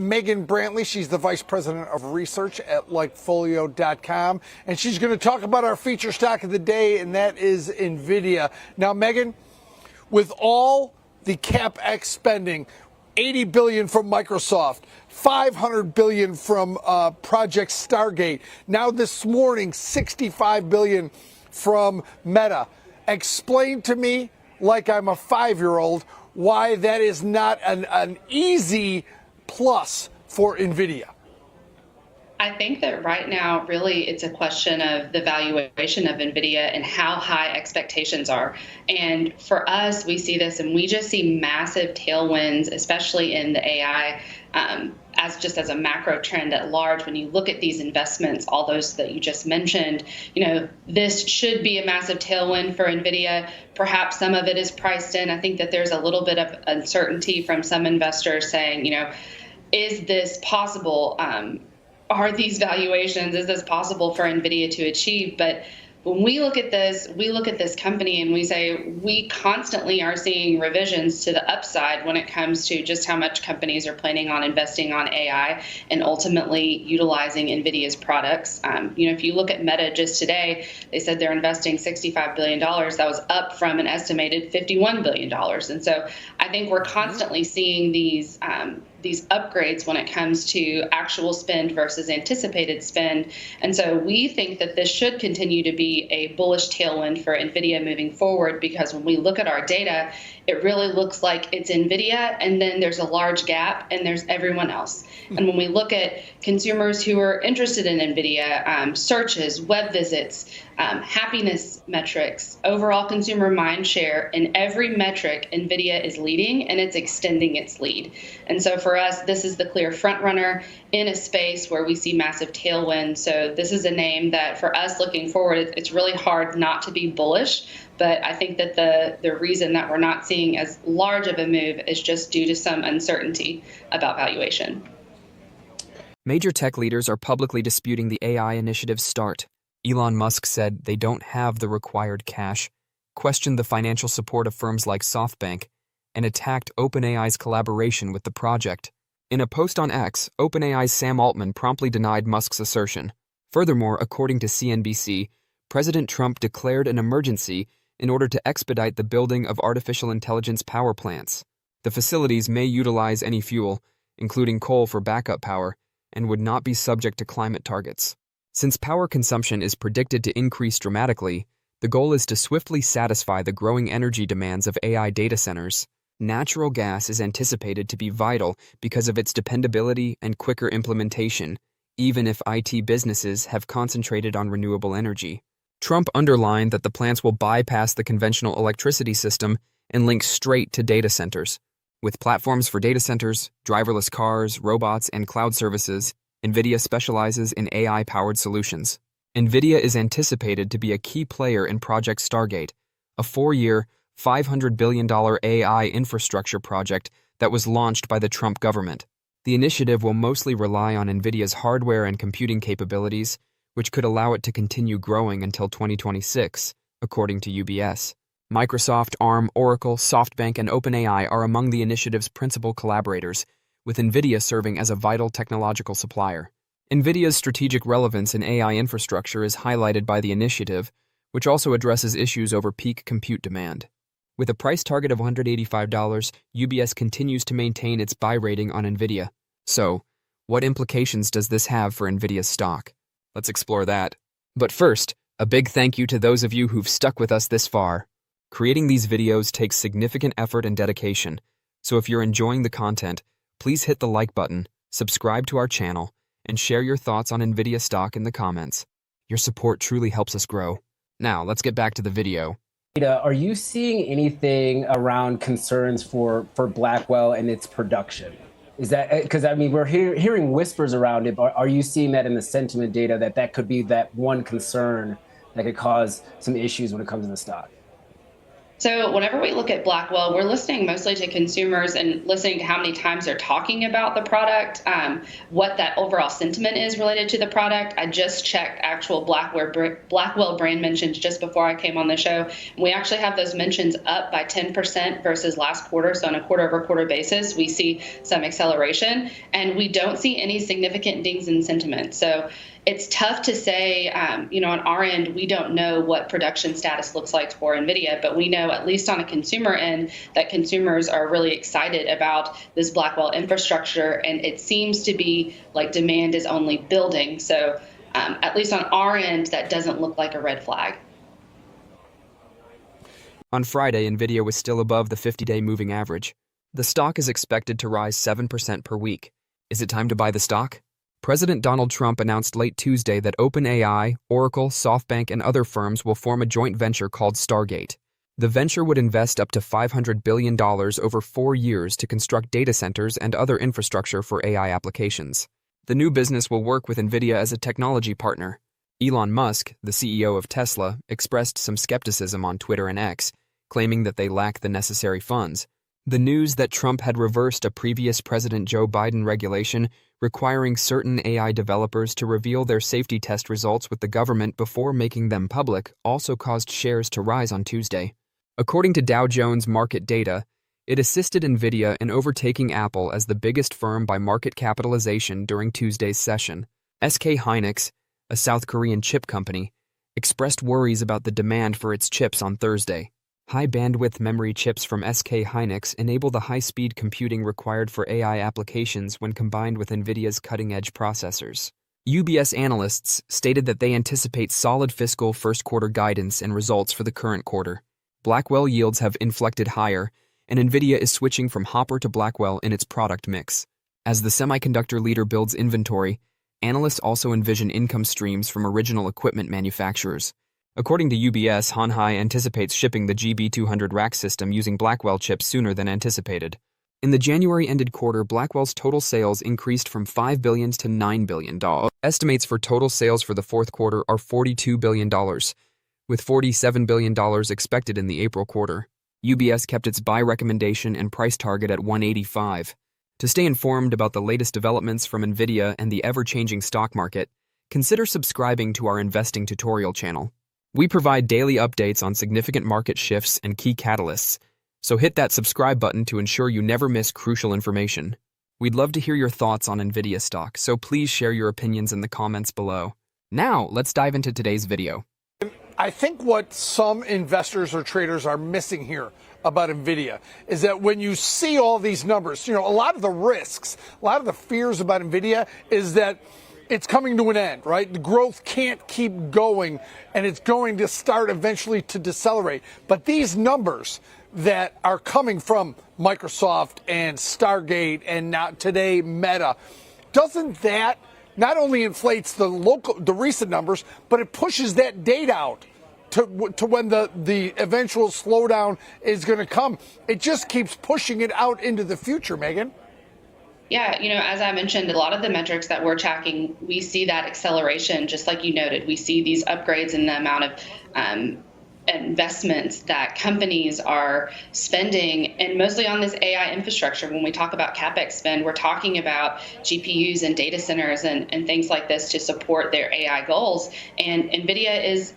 Megan Brantley. She's the Vice President of Research at Likefolio.com, and she's going to talk about our feature stock of the day, and that is Nvidia. Now, Megan, with all the CapEx spending, $80 billion from Microsoft, $500 billion from Project Stargate, now this morning, $65 billion from Meta. Explain to me, like I'm a 5-year-old, why that is not an easy plus for Nvidia. I think that right now, really, it's a question of the valuation of Nvidia and how high expectations are. And for us, we see this, and we just see massive tailwinds, especially in the AI, as a macro trend at large. When you look at these investments, all those that you just mentioned, this should be a massive tailwind for Nvidia. Perhaps some of it is priced in. I think that there's a little bit of uncertainty from some investors saying, is this possible? Are these valuations, is this possible for Nvidia to achieve? But when we look at this company and we say we constantly are seeing revisions to the upside when it comes to just how much companies are planning on investing on AI and ultimately utilizing Nvidia's products. If you look at Meta just today, they said they're investing $65 billion. That was up from an estimated $51 billion. And so I think we're constantly seeing these upgrades when it comes to actual spend versus anticipated spend. And so we think that this should continue to be a bullish tailwind for Nvidia moving forward, because when we look at our data, it really looks like it's Nvidia, and then there's a large gap, and there's everyone else. And when we look at consumers who are interested in Nvidia, searches, web visits, happiness metrics, overall consumer mind share, in every metric, Nvidia is leading, and it's extending its lead. And so for us, this is the clear front runner in a space where we see massive tailwinds. So this is a name that for us looking forward, it's really hard not to be bullish. But I think that the reason that we're not seeing as large of a move is just due to some uncertainty about valuation. Major tech leaders are publicly disputing the AI initiative's start. Elon Musk said they don't have the required cash, questioned the financial support of firms like SoftBank, and attacked OpenAI's collaboration with the project. In a post on X, OpenAI's Sam Altman promptly denied Musk's assertion. Furthermore, according to CNBC, President Trump declared an emergency in order to expedite the building of artificial intelligence power plants. The facilities may utilize any fuel, including coal for backup power, and would not be subject to climate targets. Since power consumption is predicted to increase dramatically, the goal is to swiftly satisfy the growing energy demands of AI data centers. Natural gas is anticipated to be vital because of its dependability and quicker implementation, even if IT businesses have concentrated on renewable energy. Trump underlined that the plants will bypass the conventional electricity system and link straight to data centers. With platforms for data centers, driverless cars, robots, and cloud services, Nvidia specializes in AI-powered solutions. Nvidia is anticipated to be a key player in Project Stargate, a 4-year, $500 billion AI infrastructure project that was launched by the Trump government. The initiative will mostly rely on Nvidia's hardware and computing capabilities, which could allow it to continue growing until 2026, according to UBS. Microsoft, ARM, Oracle, SoftBank, and OpenAI are among the initiative's principal collaborators, with Nvidia serving as a vital technological supplier. Nvidia's strategic relevance in AI infrastructure is highlighted by the initiative, which also addresses issues over peak compute demand. With a price target of $185, UBS continues to maintain its buy rating on Nvidia. So, what implications does this have for Nvidia's stock? Let's explore that. But first, a big thank you to those of you who've stuck with us this far. Creating these videos takes significant effort and dedication, so if you're enjoying the content, please hit the like button, subscribe to our channel, and share your thoughts on Nvidia stock in the comments. Your support truly helps us grow. Now, let's get back to the video. Are you seeing anything around concerns for Blackwell and its production? Is that because we're hearing whispers around it, but are you seeing that in the sentiment data that could be that one concern that could cause some issues when it comes to the stock? So whenever we look at Blackwell, we're listening mostly to consumers and listening to how many times they're talking about the product, what that overall sentiment is related to the product. I just checked actual Blackwell brand mentions just before I came on the show. And we actually have those mentions up by 10% versus last quarter. So on a quarter-over-quarter basis, we see some acceleration, and we don't see any significant dings in sentiment. So it's tough to say, on our end, we don't know what production status looks like for NVIDIA, but we know, at least on a consumer end, that consumers are really excited about this Blackwell infrastructure, and it seems to be like demand is only building. So at least on our end, that doesn't look like a red flag. On Friday, Nvidia was still above the 50-day moving average. The stock is expected to rise 7% per week. Is it time to buy the stock? President Donald Trump announced late Tuesday that OpenAI, Oracle, SoftBank, and other firms will form a joint venture called Stargate. The venture would invest up to $500 billion over 4 years to construct data centers and other infrastructure for AI applications. The new business will work with Nvidia as a technology partner. Elon Musk, the CEO of Tesla, expressed some skepticism on Twitter and X, claiming that they lack the necessary funds. The news that Trump had reversed a previous President Joe Biden regulation requiring certain AI developers to reveal their safety test results with the government before making them public also caused shares to rise on Tuesday. According to Dow Jones market data, it assisted Nvidia in overtaking Apple as the biggest firm by market capitalization during Tuesday's session. SK Hynix, a South Korean chip company, expressed worries about the demand for its chips on Thursday. High-bandwidth memory chips from SK Hynix enable the high-speed computing required for AI applications when combined with NVIDIA's cutting-edge processors. UBS analysts stated that they anticipate solid fiscal first-quarter guidance and results for the current quarter. Blackwell yields have inflected higher, and NVIDIA is switching from Hopper to Blackwell in its product mix. As the semiconductor leader builds inventory, analysts also envision income streams from original equipment manufacturers. According to UBS, Hanhai anticipates shipping the GB200 rack system using Blackwell chips sooner than anticipated. In the January-ended quarter, Blackwell's total sales increased from $5 billion to $9 billion. Estimates for total sales for the fourth quarter are $42 billion, with $47 billion expected in the April quarter. UBS kept its buy recommendation and price target at $185. To stay informed about the latest developments from NVIDIA and the ever-changing stock market, consider subscribing to our investing tutorial channel. We provide daily updates on significant market shifts and key catalysts, so hit that subscribe button to ensure you never miss crucial information. We'd love to hear your thoughts on NVIDIA stock, so please share your opinions in the comments below. Now, let's dive into today's video. I think what some investors or traders are missing here about NVIDIA is that when you see all these numbers, a lot of the risks, a lot of the fears about NVIDIA is that it's coming to an end, right? The growth can't keep going, and it's going to start eventually to decelerate. But these numbers that are coming from Microsoft and Stargate and now today Meta, doesn't that not only inflates the recent numbers, but it pushes that date out to when the eventual slowdown is going to come? It just keeps pushing it out into the future, Megan. Yeah, as I mentioned, a lot of the metrics that we're tracking, we see that acceleration, just like you noted. We see these upgrades in the amount of investments that companies are spending, and mostly on this AI infrastructure. When we talk about CapEx spend, we're talking about GPUs and data centers and things like this to support their AI goals. And NVIDIA is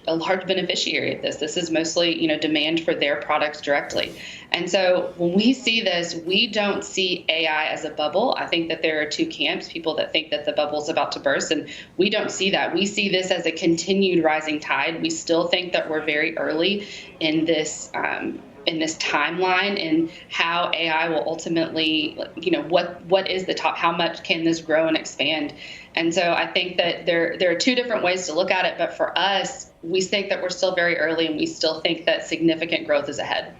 a large beneficiary of this. This is mostly, demand for their products directly. And so when we see this, we don't see AI as a bubble. I think that there are two camps, people that think that the bubble's about to burst, and we don't see that. We see this as a continued rising tide. We still think that we're very early in this timeline and how AI will ultimately, what is the top, how much can this grow and expand? And so I think that there are two different ways to look at it, but for us, we think that we're still very early and we still think that significant growth is ahead.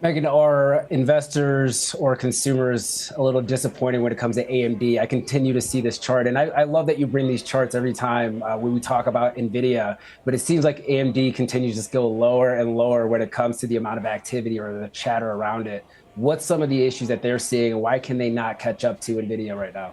Megan, are investors or consumers a little disappointed when it comes to AMD? I continue to see this chart, and I love that you bring these charts every time when we talk about NVIDIA, but it seems like AMD continues to just go lower and lower when it comes to the amount of activity or the chatter around it. What's some of the issues that they're seeing, and why can they not catch up to NVIDIA right now?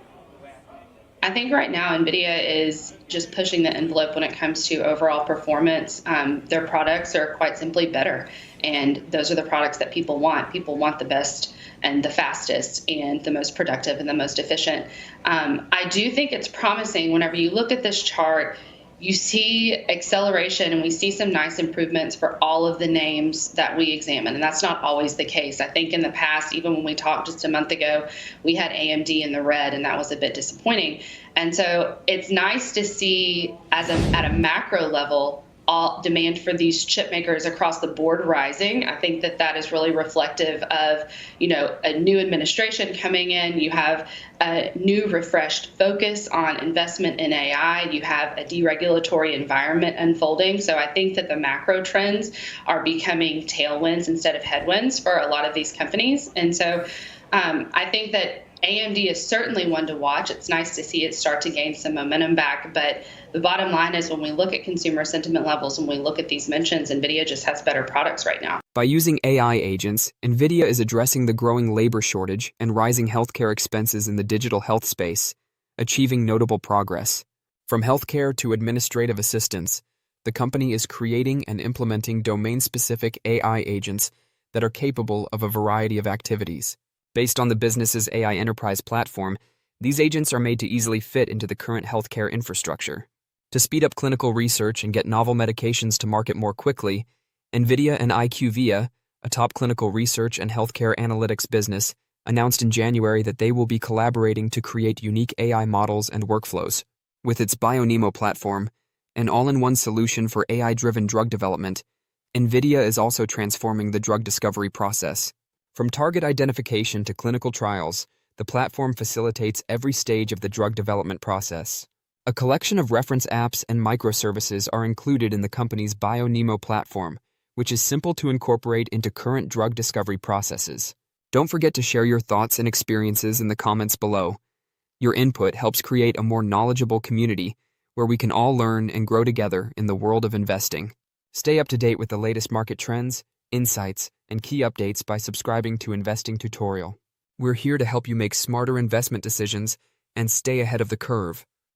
I think right now NVIDIA is just pushing the envelope when it comes to overall performance. Their products are quite simply better, and those are the products that people want. People want the best and the fastest and the most productive and the most efficient. I do think it's promising whenever you look at this chart. You see acceleration, and we see some nice improvements for all of the names that we examine, and that's not always the case. I think in the past, even when we talked just a month ago, we had AMD in the red, and that was a bit disappointing. And so it's nice to see at a macro level, all demand for these chip makers across the board rising. I think that is really reflective of, a new administration coming in. You have a new refreshed focus on investment in AI. You have a deregulatory environment unfolding. So I think that the macro trends are becoming tailwinds instead of headwinds for a lot of these companies. And so I think that AMD is certainly one to watch. It's nice to see it start to gain some momentum back. But the bottom line is when we look at consumer sentiment levels, when we look at these mentions, NVIDIA just has better products right now. By using AI agents, NVIDIA is addressing the growing labor shortage and rising healthcare expenses in the digital health space, achieving notable progress. From healthcare to administrative assistance, the company is creating and implementing domain-specific AI agents that are capable of a variety of activities. Based on the business's AI enterprise platform, these agents are made to easily fit into the current healthcare infrastructure. To speed up clinical research and get novel medications to market more quickly, Nvidia and IQVIA, a top clinical research and healthcare analytics business, announced in January that they will be collaborating to create unique AI models and workflows. With its BioNeMo platform, an all-in-one solution for AI-driven drug development, Nvidia is also transforming the drug discovery process. From target identification to clinical trials, the platform facilitates every stage of the drug development process. A collection of reference apps and microservices are included in the company's BioNeMo platform, which is simple to incorporate into current drug discovery processes. Don't forget to share your thoughts and experiences in the comments below. Your input helps create a more knowledgeable community where we can all learn and grow together in the world of investing. Stay up to date with the latest market trends, insights, and key updates by subscribing to Investing Tutorial. We're here to help you make smarter investment decisions and stay ahead of the curve.